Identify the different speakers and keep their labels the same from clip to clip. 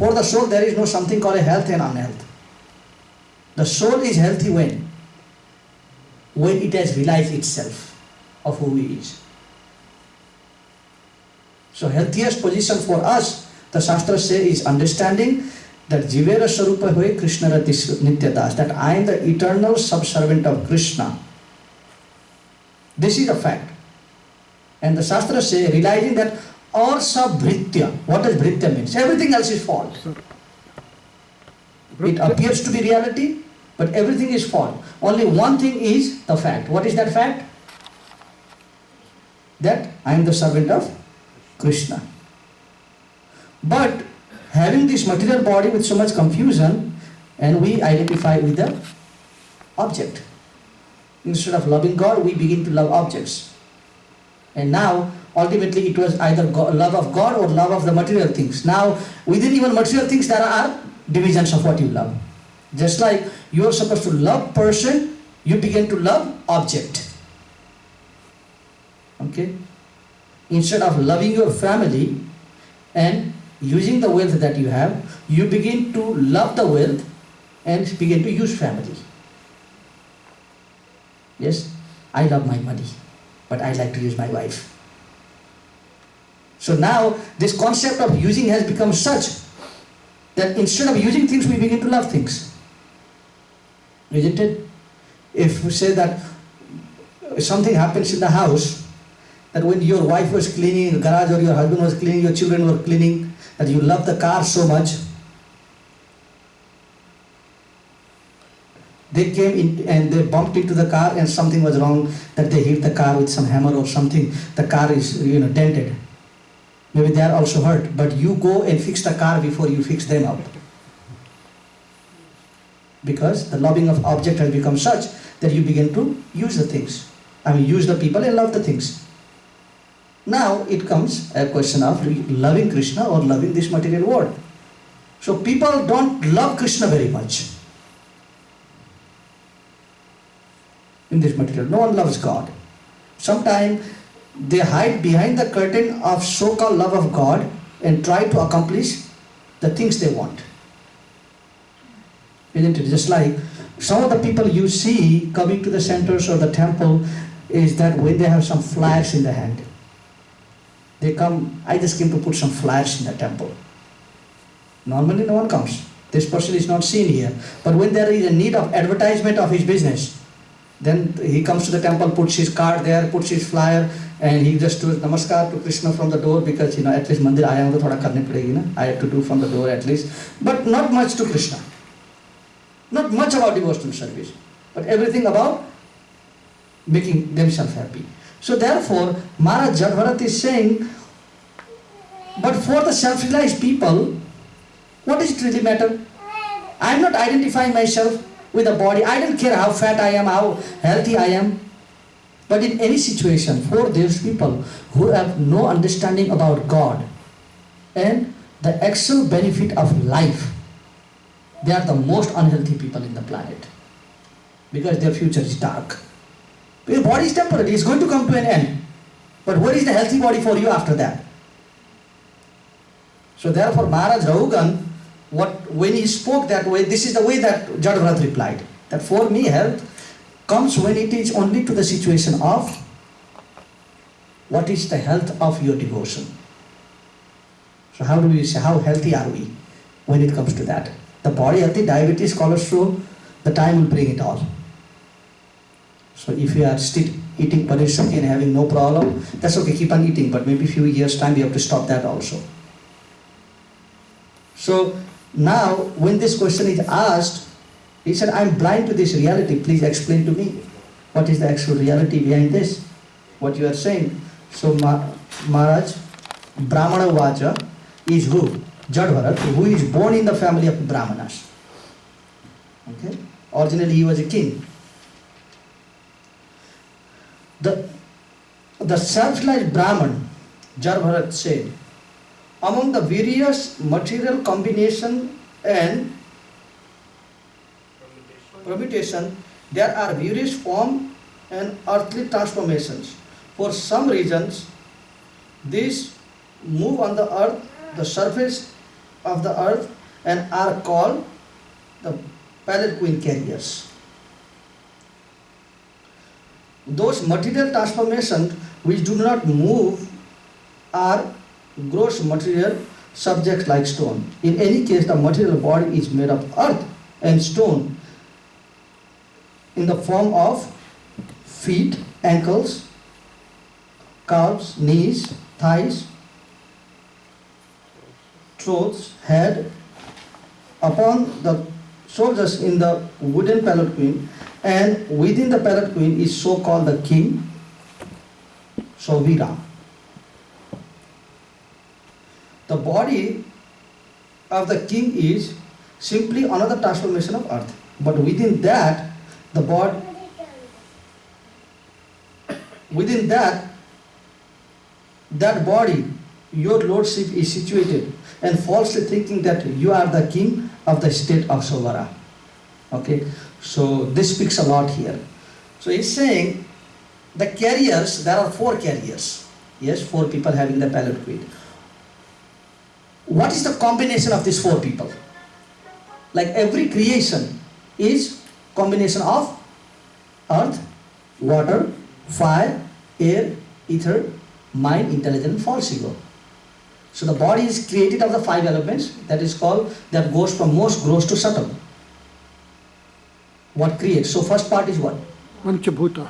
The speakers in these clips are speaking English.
Speaker 1: For the soul, there is no something called a health and unhealth. The soul is healthy when it has realized itself of who it is. So healthiest position for us, the Shastras say, is understanding that Jivera Sarupa Hoye Krishna Rati Nitya Das, that I am the eternal subservient of Krishna. This is a fact. And the Shastras say, realizing that or sabhritya. What does bhritya mean? Everything else is fault. It appears to be reality, but everything is fault. Only one thing is the fact. What is that fact? That I am the servant of Krishna. But having this material body with so much confusion, and we identify with the object. Instead of loving God, we begin to love objects. And now, ultimately, it was either love of God or love of the material things. Now, within even material things, there are divisions of what you love. Just like you are supposed to love person, you begin to love object. Okay? Instead of loving your family and using the wealth that you have, you begin to love the wealth and begin to use family. Yes, I love my money, but I like to use my wife. So now this concept of using has become such that instead of using things, we begin to love things. Isn't it? If we say that something happens in the house, that when your wife was cleaning the garage or your husband was cleaning, your children were cleaning, that you love the car so much, they came in and they bumped into the car and something was wrong, that they hit the car with some hammer or something, the car is dented. Maybe they are also hurt, but you go and fix the car before you fix them up. Because the loving of object has become such that you begin to use the things. Use the people and love the things. Now it comes a question of loving Krishna or loving this material world. So people don't love Krishna very much in this material. No one loves God. Sometimes they hide behind the curtain of so-called love of God and try to accomplish the things they want. Isn't it? Just like some of the people you see coming to the centers or the temple is that when they have some flyers in the hand. They come, I just came to put some flyers in the temple. Normally no one comes. This person is not seen here. But when there is a need of advertisement of his business, then he comes to the temple, puts his card there, puts his flyer, and he just does namaskar to Krishna from the door because at least mandir aaya hu to thoda karne padegi na. I have to do from the door at least. But not much to Krishna. Not much about devotional service. But everything about making themselves happy. So therefore, Maharaj Jadbharat is saying, but for the self-realized people, what does it really matter? I am not identifying myself with the body. I don't care how fat I am, how healthy I am. But in any situation, for those people who have no understanding about God and the actual benefit of life, they are the most unhealthy people in the planet. Because their future is dark. Your body is temporary, it's going to come to an end. But what is the healthy body for you after that? So therefore Maharaj Rahugan, when he spoke that way, this is the way that Jadbharat replied. That for me health comes when it is only to the situation of what is the health of your devotion. So how do we say, how healthy are we when it comes to that? The body healthy, diabetes, cholesterol, the time will bring it all. So if you are still eating paneer sabji and having no problem, that's okay, keep on eating, but maybe a few years time you have to stop that also. So now when this question is asked, he said, I am blind to this reality, please explain to me what is the actual reality behind this, what you are saying. So Maharaj, Brahmana Vacha is who? Jadbharat, who is born in the family of Brahmanas. Okay? Originally he was a king. The self-realized Brahman, Jadbharat said, among the various material combination and permutation, there are various form and earthly transformations. For some reasons, these move on the earth, the surface, of the earth and are called the palanquin carriers. Those material transformations which do not move are gross material subjects like stone. In any case, the material body is made of earth and stone in the form of feet, ankles, calves, knees, thighs, throats, head, upon the shoulders in the wooden palanquin, and within the palanquin is so called the king, Sauvira. The body of the king is simply another transformation of earth, but within that, the body, within that body, your lordship is situated, and falsely thinking that you are the king of the state of Sauvara. Okay, so this speaks a lot here. So he's saying the carriers, there are 4 carriers. Yes, 4 people having the palanquin. What is the combination of these 4 people? Like every creation is combination of earth, water, fire, air, ether, mind, intelligence, false ego. So the body is created of the 5 elements, that is called, that goes from most gross to subtle. What creates? So first part is what?
Speaker 2: Panchabhuta.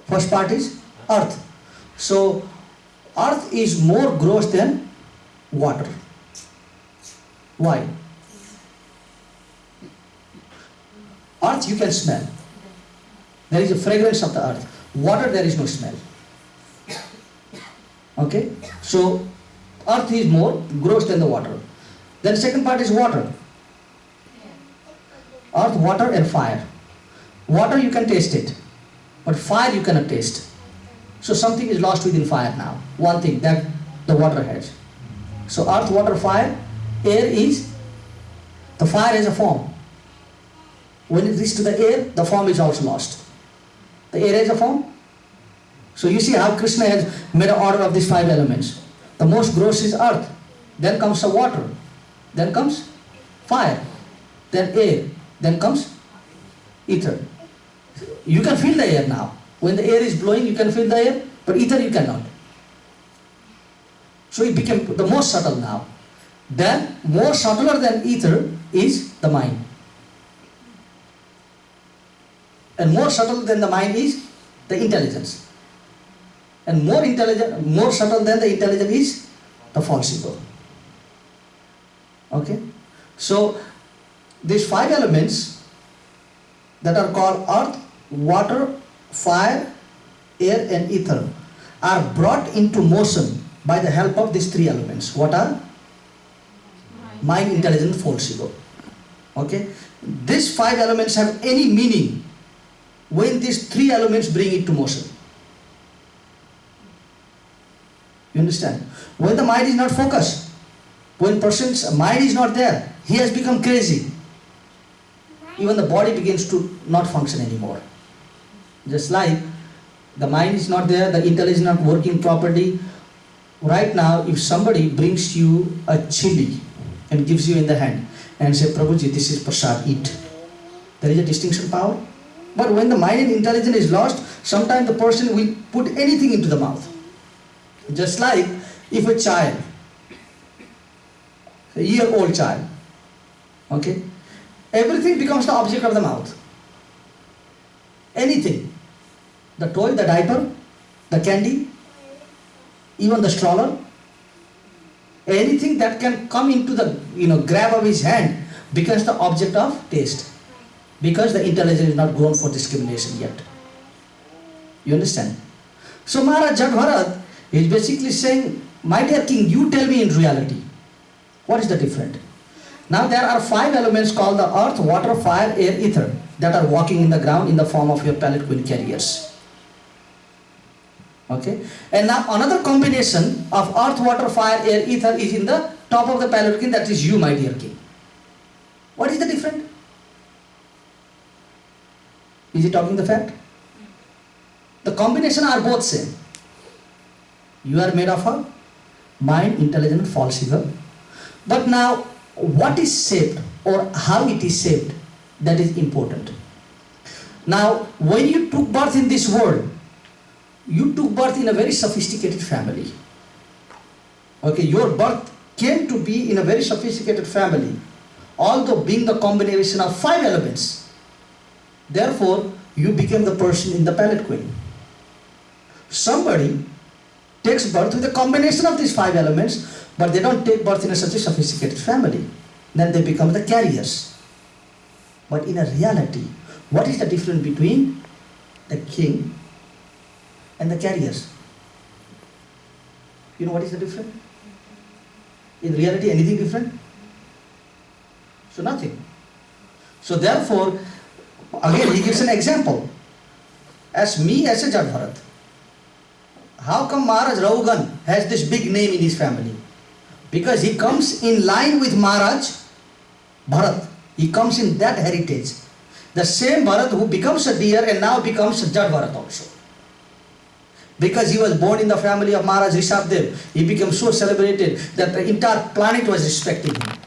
Speaker 1: First part is earth. So earth is more gross than water. Why? Earth you can smell. There is a fragrance of the earth. Water there is no smell. Okay? So earth is more gross than the water. Then second part is water. Earth, water and fire. Water you can taste it, but fire you cannot taste. So something is lost within fire now. One thing that the water has. So earth, water, fire. Air is, the fire has a form. When it reaches to the air, the form is also lost. The air has a form. So you see how Krishna has made an order of these 5 elements. The most gross is earth. Then comes the water. Then comes fire. Then air. Then comes ether. You can feel the air now. When the air is blowing, you can feel the air, but ether you cannot. So it became the most subtle now. Then, more subtler than ether is the mind. And more subtle than the mind is the intelligence. And more intelligent, more subtle than the intelligence is the false ego. Okay? So, these 5 elements that are called earth, water, fire, air and ether are brought into motion by the help of these 3 elements. What are? Mind, intelligence, false ego. Okay? These 5 elements have any meaning when these 3 elements bring it to motion. You understand? When the mind is not focused, when person's mind is not there, he has become crazy. Even the body begins to not function anymore. Just like the mind is not there, the intelligence is not working properly. Right now, if somebody brings you a chili and gives you in the hand and say, Prabhuji, this is prasad, eat. There is a distinction power. But when the mind and intelligence is lost, sometimes the person will put anything into the mouth. Just like if a child, a year-old child, okay, everything becomes the object of the mouth. Anything. The toy, the diaper, the candy, even the stroller, anything that can come into the grab of his hand becomes the object of taste, because the intelligence is not grown for discrimination yet. You understand? So Maharaj Jagabharat is basically saying, my dear king, you tell me in reality, what is the difference? Now there are 5 elements called the earth, water, fire, air, ether that are walking in the ground in the form of your palanquin carriers. Okay? And now another combination of earth, water, fire, air, ether is in the top of the palanquin, that is you, my dear king. What is the difference? Is he talking the fact? The combination are both same. You are made of a mind, intelligence, false ego. But now, what is shaped or how it is shaped, that is important. Now, when you took birth in this world, you took birth in a very sophisticated family. Okay, your birth came to be in a very sophisticated family, although being the combination of 5 elements. Therefore, you became the person in the pallet queen. Somebody takes birth with a combination of these 5 elements, but they don't take birth in such a sophisticated family. Then they become the carriers. But in a reality, what is the difference between the king and the carriers? You know what is the difference? In reality, anything different? So nothing. So therefore, again he gives an example. As me as a Jad Bharat. How come Maharaj Raugan has this big name in his family? Because he comes in line with Maharaj Bharat. He comes in that heritage. The same Bharat who becomes a deer and now becomes a Jad Bharat also. Because he was born in the family of Maharaj Rishabdev, he became so celebrated that the entire planet was respecting him.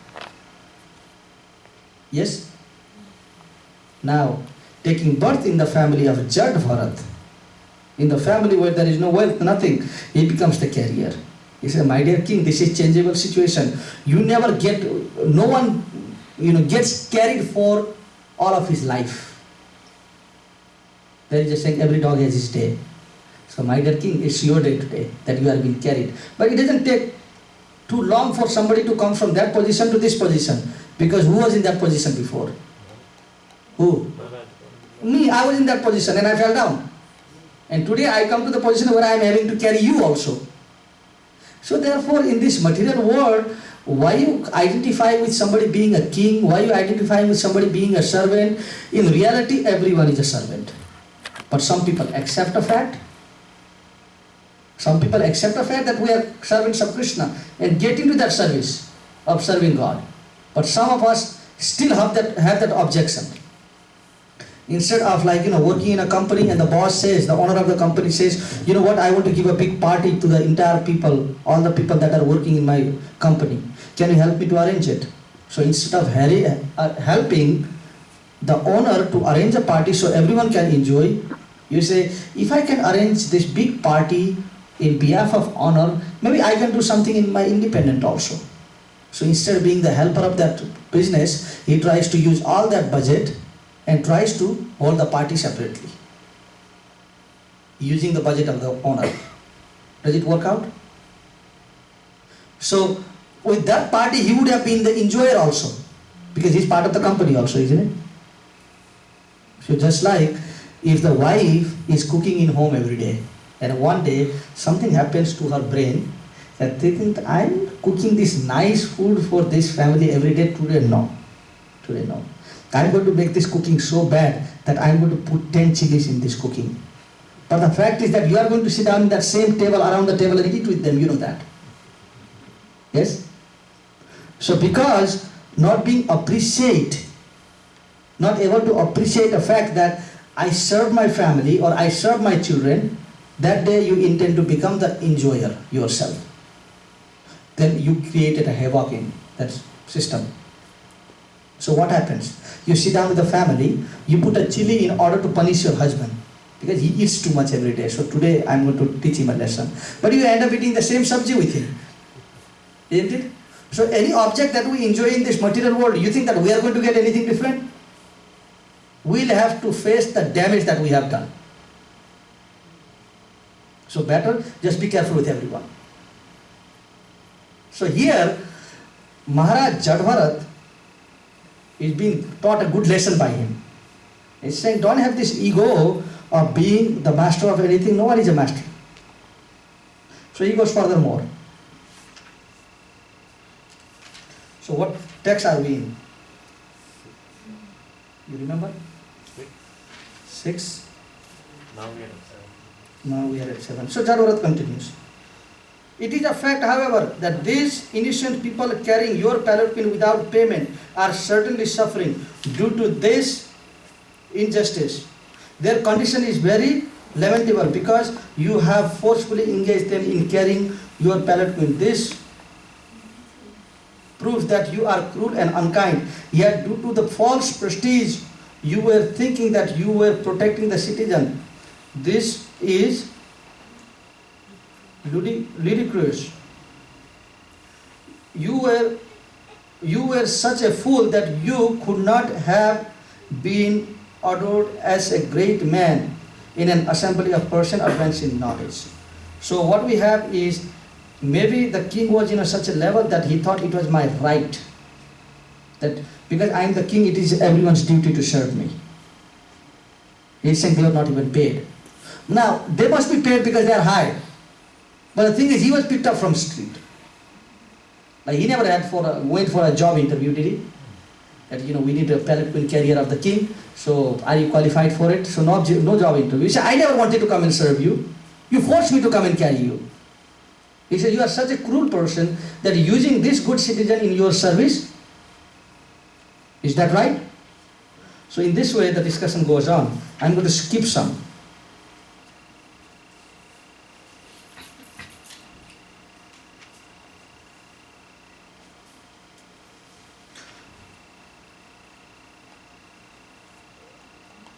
Speaker 1: Yes? Now, taking birth in the family of Jad Bharat, in the family where there is no wealth, nothing, he becomes the carrier. He said, my dear king, this is changeable situation. You never get, no one, gets carried for all of his life. There is a saying, every dog has his day. So my dear king, it's your day today that you are being carried. But it doesn't take too long for somebody to come from that position to this position. Because who was in that position before? Who? Me, I was in that position and I fell down. And today I come to the position where I am having to carry you also. So therefore in this material world, why you identify with somebody being a king? Why you identify with somebody being a servant? In reality, everyone is a servant. But some people accept the fact. Some people accept the fact that we are servants of Krishna and get into that service of serving God. But some of us still have that objection. Instead of working in a company and the boss says, the owner of the company says, you know what, I want to give a big party to the entire people, all the people that are working in my company. Can you help me to arrange it? So instead of helping the owner to arrange a party so everyone can enjoy, you say, if I can arrange this big party in behalf of honor, maybe I can do something in my independent also. So instead of being the helper of that business, he tries to use all that budget and tries to hold the party separately, using the budget of the owner. Does it work out? So with that party, he would have been the enjoyer also, because he's part of the company also, isn't it? So just like if the wife is cooking in home every day, and one day something happens to her brain, that they think, I'm cooking this nice food for this family every day, today no. I'm going to make this cooking so bad that I'm going to put 10 chilies in this cooking. But the fact is that you are going to sit down in that same table, around the table, and eat with them, you know that. Yes? So because not being not able to appreciate the fact that I serve my family or I serve my children, that day you intend to become the enjoyer yourself. Then you created a havoc in that system. So what happens? You sit down with the family, you put a chili in order to punish your husband because he eats too much every day. So today I'm going to teach him a lesson. But you end up eating the same sabji with him. Isn't it? So any object that we enjoy in this material world, you think that we are going to get anything different? We'll have to face the damage that we have done. So better just be careful with everyone. So here, Maharaj Jad Bharat is being taught a good lesson by him. He's saying, don't have this ego of being the master of anything. No one is a master. So he goes furthermore. So what text are we in? You remember? 6. Now we are at 7. So Jad Bharat continues. It is a fact, however, that these innocent people carrying your palanquin without payment are certainly suffering due to this injustice. Their condition is very lamentable because you have forcefully engaged them in carrying your palanquin. This proves that you are cruel and unkind. Yet due to the false prestige, you were thinking that you were protecting the citizen. This is ludicrous. You were such a fool that you could not have been adored as a great man in an assembly of persons advanced in knowledge. So what we have is, maybe the king was in such a level that he thought it was my right, that because I am the king, it is everyone's duty to serve me. He's saying they are not even paid. Now, they must be paid because they are hired. But the thing is, he was picked up from street. Like, he never had went for a job interview, did he? That, we need a palanquin carrier of the king, so are you qualified for it? So no job interview. He said, I never wanted to come and serve you. You forced me to come and carry you. He said, you are such a cruel person that using this good citizen in your service. Is that right? So in this way the discussion goes on. I'm going to skip some.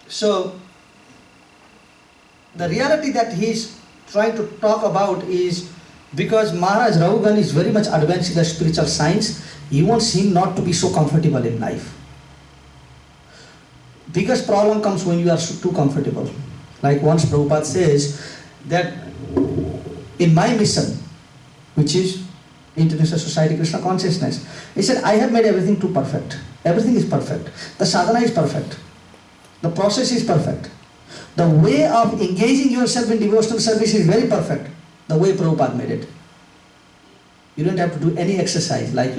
Speaker 1: So the reality that he's trying to talk about is, because Maharaj Raghugan is very much advanced in the spiritual science, he wants him not to be so comfortable in life. Biggest problem comes when you are too comfortable. Like once Prabhupada says that in my mission, which is International Society Krishna Consciousness, he said, I have made everything too perfect. Everything is perfect. The sadhana is perfect. The process is perfect. The way of engaging yourself in devotional service is very perfect. The way Prabhupada made it. You don't have to do any exercise. Like,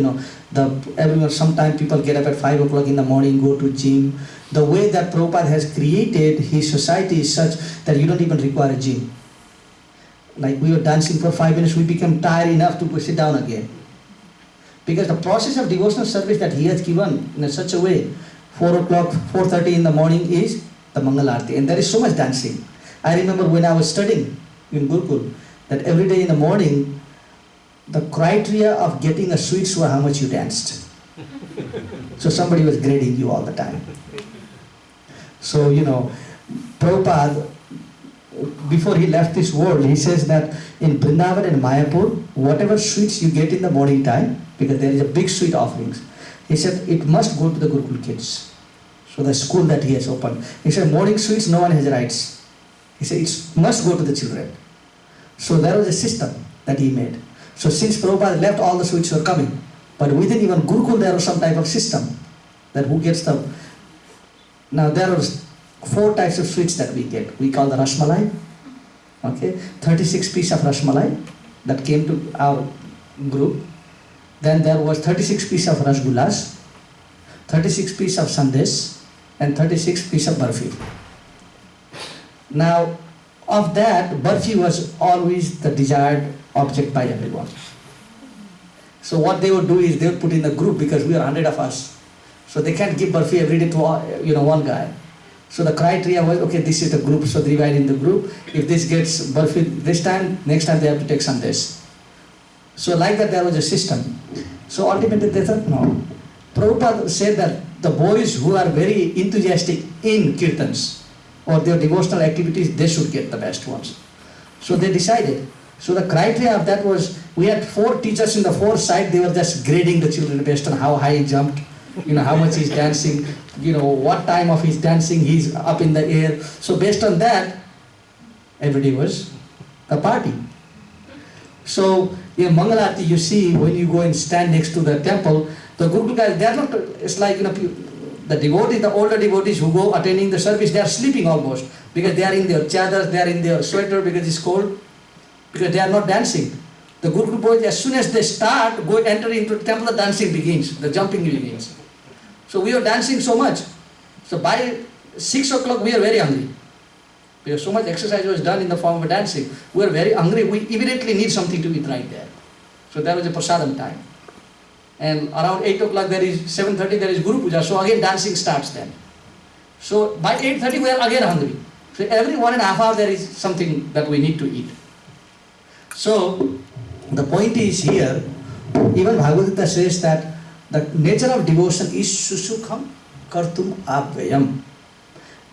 Speaker 1: sometimes people get up at 5 o'clock in the morning, go to gym. The way that Prabhupada has created his society is such that you don't even require a gym. Like, we were dancing for 5 minutes, we became tired enough to sit down again. Because the process of devotional service that he has given in such a way, 4 o'clock, 4:30 in the morning is the Mangal Aarti, and there is so much dancing. I remember when I was studying in Gurukul, that every day in the morning, the criteria of getting a sweets were how much you danced. So somebody was grading you all the time. So, Prabhupada, before he left this world, he says that in Vrindavan and Mayapur, whatever sweets you get in the morning time, because there is a big sweet offerings, he said it must go to the Gurukul kids. So the school that he has opened. He said morning sweets, no one has rights. He said it must go to the children. So there was a system that he made. So since Prabhupada left, all the sweets were coming. But within even Gurukul there was some type of system that who gets the... Now there are 4 types of sweets that we get. We call the Rasmalai. Okay, 36 pieces of Rasmalai that came to our group. Then there was 36 pieces of Rasgullas, 36 pieces of Sandesh, and 36 pieces of Barfi. Now, of that, Barfi was always the desired object by everyone. So what they would do is they would put in a group, because we are 100 of us. So they can't give Barfi every day to one guy. So the criteria was, okay, this is the group, so they divide in the group. If this gets Barfi this time, next time they have to take Sandesh. So like that there was a system. So ultimately they thought, no. Prabhupada said that the boys who are very enthusiastic in kirtans or their devotional activities, they should get the best ones. So they decided. So the criteria of that was, we had 4 teachers in the 4 side, they were just grading the children based on how high he jumped, how much he's dancing, what time of his dancing he's up in the air. So based on that, every day was a party. So in Mangal Aarti, you see when you go and stand next to the temple, the Gurukul guys, they are not, it's like, the devotees, the older devotees who go attending the service, they are sleeping almost, because they are in their chadars, they are in their sweater because it's cold, because they are not dancing. The Gurukul boys, as soon as they start, enter into the temple, the dancing begins, the jumping begins. So we are dancing so much. So by 6 o'clock, we are very hungry. Because so much exercise was done in the form of dancing. We are very hungry. We immediately need something to eat right there. So that was a Prasadam time. And around 8 o'clock, 7:30, there is Guru Puja. So again, dancing starts then. So by 8:30, we are again hungry. So every 1.5 hours, there is something that we need to eat. So the point is here, even Bhagavad Gita says that The nature of devotion is susukham kartum abhyayam.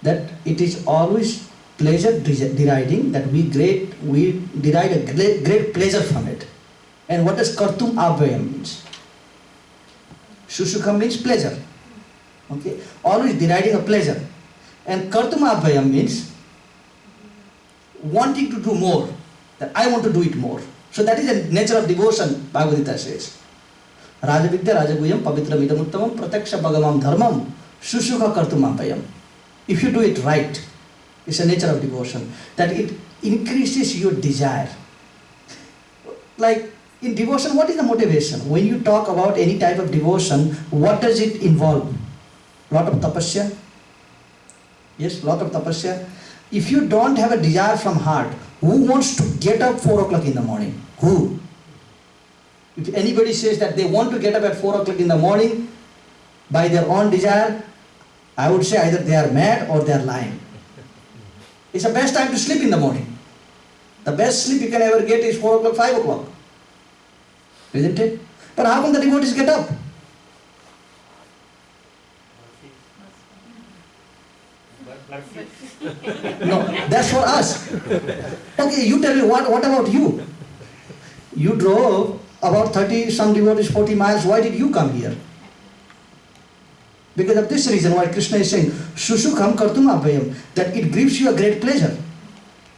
Speaker 1: That it is always pleasure deriding, that we deride a great pleasure from it. And what does kartum abhyayam means? Susukham means pleasure. Okay? Always deriding a pleasure. And kartum abhyayam means wanting to do more. That I want to do it more. So that is the nature of devotion, Bhagavad Gita says. Rajavidya rajaguyam pavitra midamuttamam prataksha bhagavam dharmam susukha kartum abhyayam. If you do it right, it's a nature of devotion, that it increases your desire. Like in devotion, what is the motivation? When you talk about any type of devotion, what does it involve? Lot of tapasya? Yes, lot of tapasya. If you don't have a desire from heart, who wants to get up 4 o'clock in the morning? Who? If anybody says that they want to get up at 4 o'clock in the morning by their own desire, I would say either they are mad or they are lying. It's the best time to sleep in the morning. The best sleep you can ever get is 4 o'clock, 5 o'clock. Isn't it? But how come the devotees get up? No, that's for us. Okay, you tell me, what about you? You drove about 30, some devotees 40 miles. Why did you come here? Because of this reason why Krishna is saying, Susukham kartum abhyayam, that it gives you a great pleasure.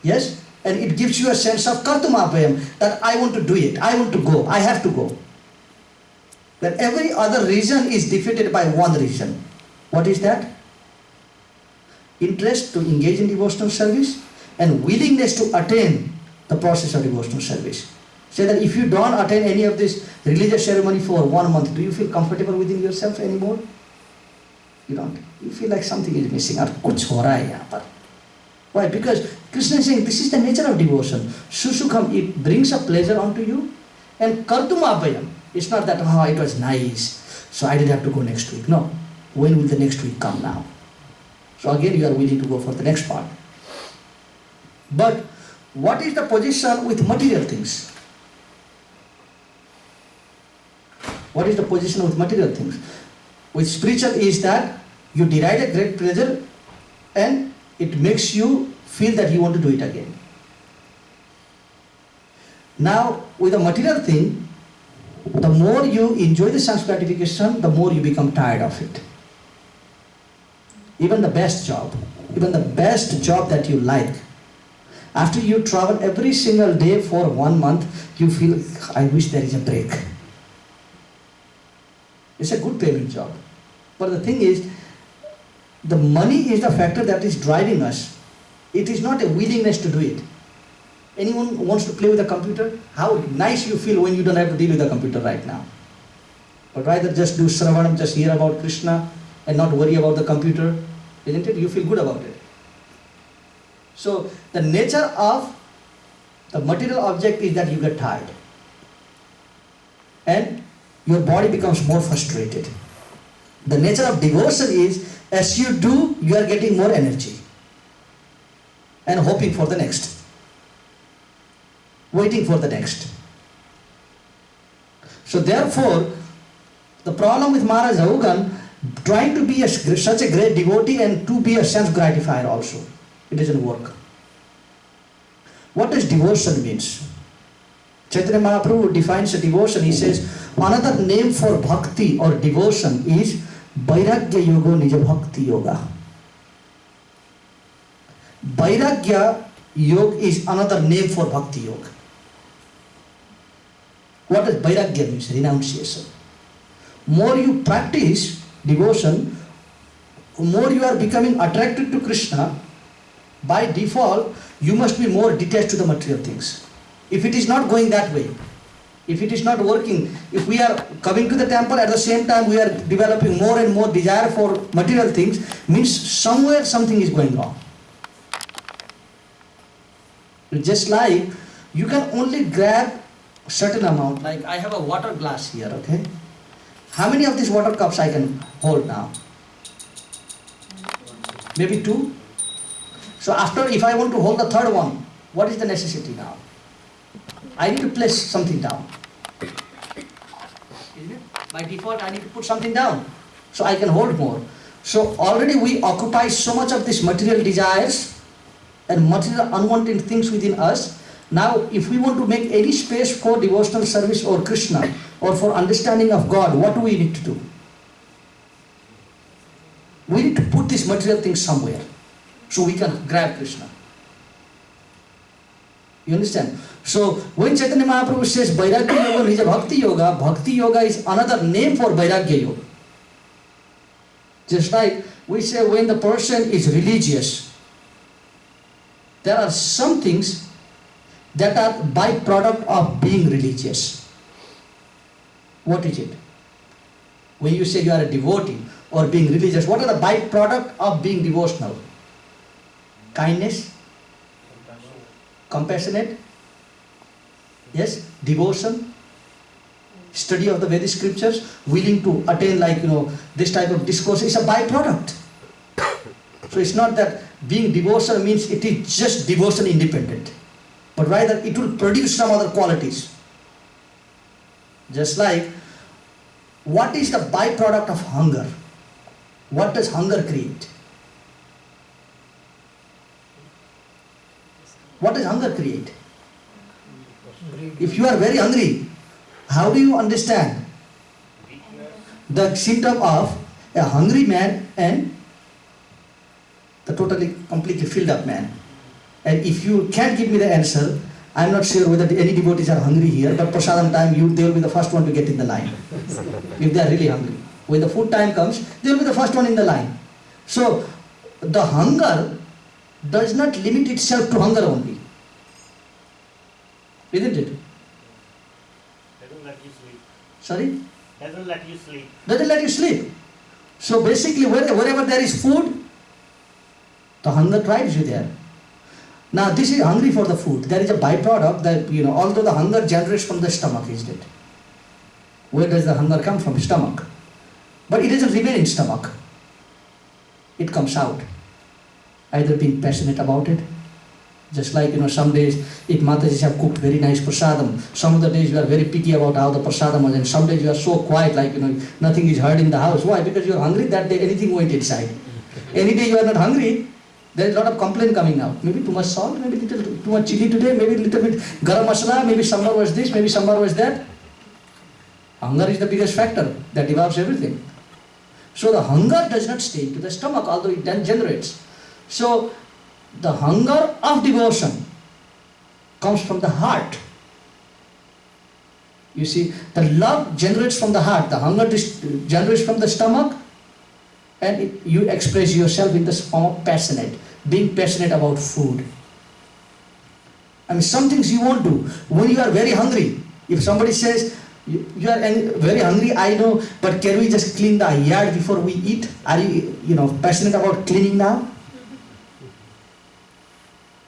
Speaker 1: Yes? And it gives you a sense of kartum abhyayam, that I want to do it, I want to go, I have to go. That every other reason is defeated by one reason. What is that? Interest to engage in devotional service and willingness to attain the process of devotional service. Say that if you don't attain any of this religious ceremony for 1 month, do you feel comfortable within yourself anymore? You don't. You feel like something is missing. Kuch ho raha hai yahan par. Why? Because Krishna is saying this is the nature of devotion. Susukham, it brings a pleasure onto you. And kartum abhyayam, it's not that, oh, it was nice, so I didn't have to go next week. No. When will the next week come now? So again, you are willing to go for the next part. But what is the position with material things? What is the position with material things? With spiritual is that you deride a great pleasure and it makes you feel that you want to do it again. Now, with a material thing, the more you enjoy the sense gratification, the more you become tired of it. Even the best job that you like, after you travel every single day for 1 month, you feel, I wish there is a break. It's a good payment job. But the thing is, the money is the factor that is driving us. It is not a willingness to do it. Anyone wants to play with a computer? How nice you feel when you don't have to deal with a computer right now. But rather just do Sravanam, just hear about Krishna and not worry about the computer. Isn't it? You feel good about it. So the nature of the material object is that you get tired. And your body becomes more frustrated. The nature of devotion is, as you do, you are getting more energy. And hoping for the next. Waiting for the next. So therefore, the problem with Maharaj Ahugan, trying to be such a great devotee and to be a sense gratifier also, it doesn't work. What does devotion means? Chaitanya Mahaprabhu defines a devotion. He says, another name for bhakti or devotion is Vairagya Yoga Nija Bhakti Yoga. Vairagya Yoga is another name for Bhakti Yoga. What does Vairagya mean? Renunciation. More you practice devotion, more you are becoming attracted to Krishna. By default, you must be more detached to the material things. If it is not going that way, if it is not working, if we are coming to the temple at the same time we are developing more and more desire for material things, means somewhere something is going wrong. Just like you can only grab a certain amount, like I have a water glass here, okay? How many of these water cups I can hold now? Maybe 2? So after, if I want to hold the third one, what is the necessity now? I need to place something down. Isn't it? By default, I need to put something down so I can hold more. So already we occupy so much of these material desires and material unwanted things within us. Now, if we want to make any space for devotional service or Krishna or for understanding of God, what do we need to do? We need to put these material things somewhere so we can grab Krishna. You understand? So when Chaitanya Mahaprabhu says Vairagya Yoga is a Bhakti Yoga is another name for Vairagya Yoga. Just like we say when the person is religious, there are some things that are byproduct of being religious. What is it? When you say you are a devotee or being religious, what are the byproduct of being devotional? Kindness, compassionate, yes, devotion, study of the Vedic scriptures, willing to attain this type of discourse is a byproduct. So it's not that being devotional means it is just devotion independent, but rather it will produce some other qualities. Just like, what is the byproduct of hunger? What does hunger create? What does hunger create? If you are very hungry, how do you understand the symptom of a hungry man and the totally, completely filled up man? And if you can't give me the answer, I'm not sure whether any devotees are hungry here, but Prasadam time, they will be the first one to get in the line. If they are really hungry. When the food time comes, they will be the first one in the line. So, the hunger does not limit itself to hunger only. Isn't it?
Speaker 2: Doesn't let you sleep.
Speaker 1: Sorry?
Speaker 2: Doesn't let you sleep.
Speaker 1: Doesn't let you sleep. So basically, wherever there is food, the hunger drives you there. Now this is hungry for the food. There is a byproduct that, although the hunger generates from the stomach, isn't it? Where does the hunger come from? Stomach. But it doesn't remain in stomach. It comes out. Either being passionate about it. Just like, some days, if Matajis have cooked very nice prasadam, some of the days you are very picky about how the prasadam was, and some days you are so quiet, nothing is heard in the house. Why? Because you are hungry that day, anything went inside. Any day you are not hungry, there is a lot of complaint coming out. Maybe too much salt, maybe little too much chili today, maybe little bit garam masala, maybe sambar was this, maybe sambar was that. Hunger is the biggest factor that develops everything. So the hunger does not stay to the stomach, although it then generates. So the hunger of devotion comes from the heart. You see, the love generates from the heart. The hunger generates from the stomach, and you express yourself in the form of passionate, being passionate about food. Some things you won't do. When you are very hungry, if somebody says, you are very hungry, I know, but can we just clean the yard before we eat? Are you, passionate about cleaning now?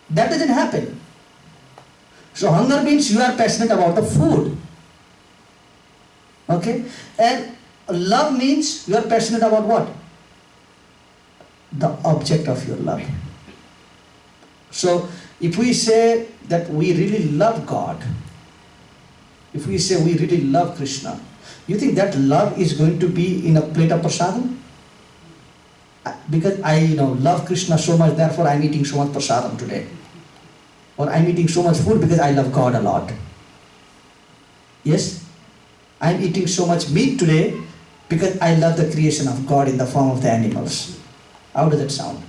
Speaker 1: That doesn't happen. So hunger means you are passionate about the food. Okay? And love means you are passionate about what? The object of your love. So if we say that we really love God, if we say we really love Krishna, you think that love is going to be in a plate of prasadam? Because I love Krishna so much, therefore I'm eating so much prasadam today. Or I'm eating so much food because I love God a lot. Yes? I'm eating so much meat today because I love the creation of God in the form of the animals. How does that sound?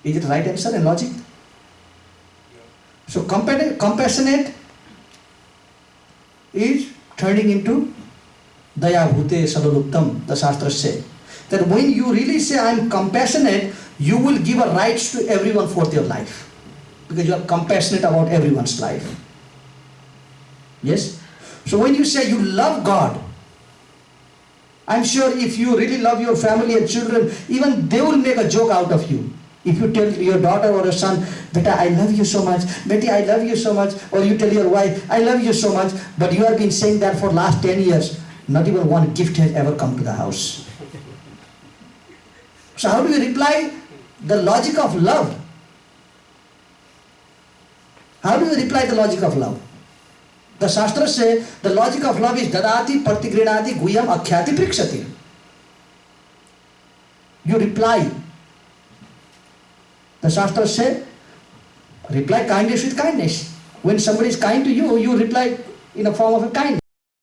Speaker 1: Is it right answer and logic? So compassionate is turning into Daya Bhute Sadaluttam, the Shastras say. That when you really say I am compassionate, you will give a rights to everyone for their life. Because you are compassionate about everyone's life. Yes? So when you say you love God, I'm sure if you really love your family and children, even they will make a joke out of you. If you tell your daughter or your son, Beta, I love you so much, Betty, I love you so much, or you tell your wife, I love you so much, but you have been saying that for last 10 years, not even one gift has ever come to the house. So how do you reply the logic of love? How do you reply the logic of love? The Shastras say the logic of love is dadati pratigrinati guyam akhyati prikshati. You reply. The Shastras say, reply kindness with kindness. When somebody is kind to you, you reply in a form of a kindness.